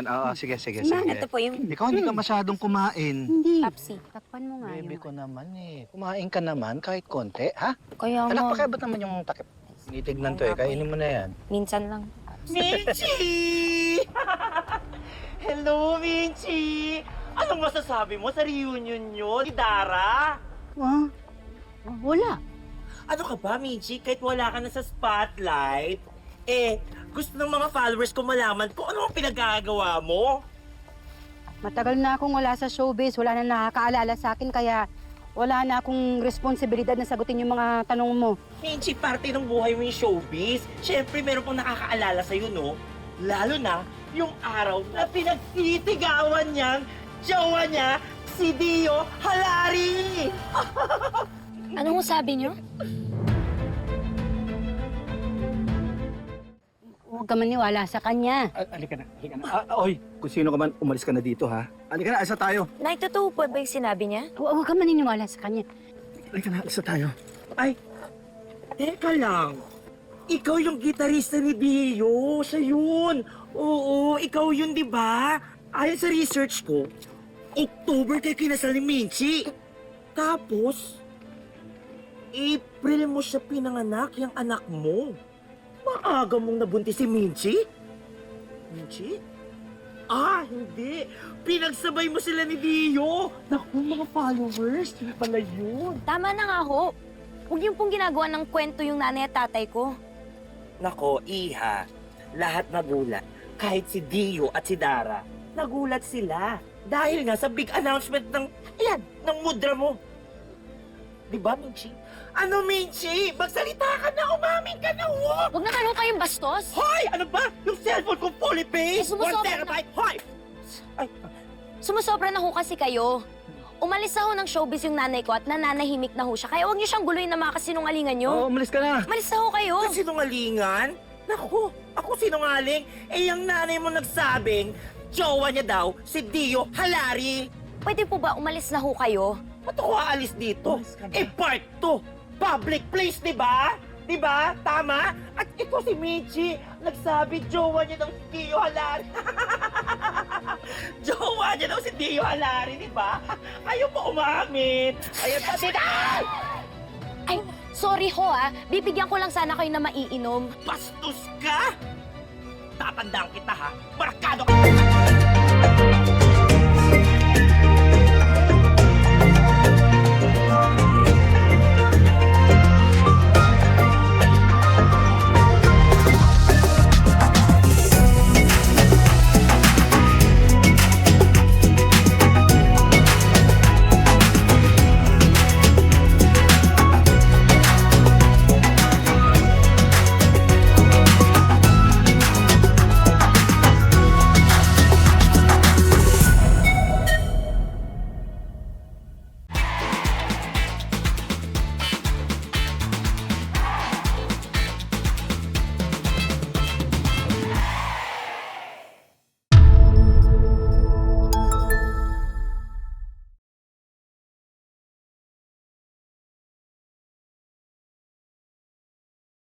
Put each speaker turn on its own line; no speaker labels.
Oo, sige, sige,
Ma'am,
sige.
ito po yung
Ikaw hindi ka masyadong kumain.
Hindi.
Pepsi.
Takpan mo nga
Baby
yun.
ko naman eh. Kumain ka naman kahit konti, ha?
Kaya
Anak,
nga,
pakiabot naman yung takip. Tinitignan to eh. Kainin mo na yan.
minsan lang.
Minchi! Hello, Minchi! Anong masasabi mo sa reunion nyo ni Dara?
Ah, wala.
Ano ka ba, Minchi? Kahit wala ka na sa spotlight, gusto ng mga followers ko malaman kung ano ang pinagagawa mo.
Matagal na akong wala sa showbiz, wala na nakakaalala sa akin, kaya wala na akong responsibilidad na sagutin yung mga tanong mo.
Minchi, parte ng buhay mo yung showbiz. Siyempre, meron pang nakakaalala sa'yo, no? Lalo na yung araw na pinagsisigawan niyang jowa niya, si Dio Halari!
Anong sabi niyo?
Huwag ka maniwala sa kanya.
Halika na, halika na. Oy, kung sino ka man, umalis ka na dito, ha? Halika na, alisa tayo.
Nay, totoo po ba yung sinabi niya?
Huwag ka maniniwala sa kanya.
Halika na, alisa tayo.
Ay, teka lang. Ikaw yung gitarista ni Dio. Siya yun. Oo, ikaw yun, di ba? Ayon sa research ko, October kayo kinasal ni Minchi. Tapos, April mo siya pinanganak, yung anak mo. Maaga mong nabuntis si Minchi? Minchi? Ah, hindi. Pinagsabay mo sila ni Dio. Naku, mga followers. Hindi pala yun.
Tama na nga ho. Huwag yung pong ginagawa ng kwento yung nanay at tatay ko.
Nako, Iha, lahat nagulat. Kahit si Dio at si Dara, nagulat sila. Dahil nga sa big announcement ng mudra mo. Di ba, Minchi? Ano, Minchi? Magsalita ka na, umamin ka na, ho!
Huwag na kayo kayong bastos.
Hoy! Ano ba? Yung cellphone kong fully paid?
Sumusobra
1 terabyte? Hoy! Ay,
Sumusobra na ho kasi kayo. Umalis na ho ng showbiz yung nanay ko at nananahimik na ho siya. Kaya huwag niyo siyang guluhin na mga kasinungalingan niyo.
Oo, umalis ka na.
Umalis na ho kayo.
ang sinungalingan? Naku, ako sinungaling? Eh, yung nanay mo nagsabing, jowa niya daw, si Dio Halari.
Pwede po ba umalis na ho kayo?
Ba't ako aalis dito? Eh, part 2. Public place, di ba? Di ba? Tama? At ito si Michi, nagsabi, jowa niya daw si Dio Halari. Jowa niya daw si Dio Halari, di ba? Ayaw po umamin. Ayaw pa si
Ay, sorry ho Bibigyan ko lang sana kayo na maiinom.
Bastos ka! Tatandaan kita, ha? Markado ka!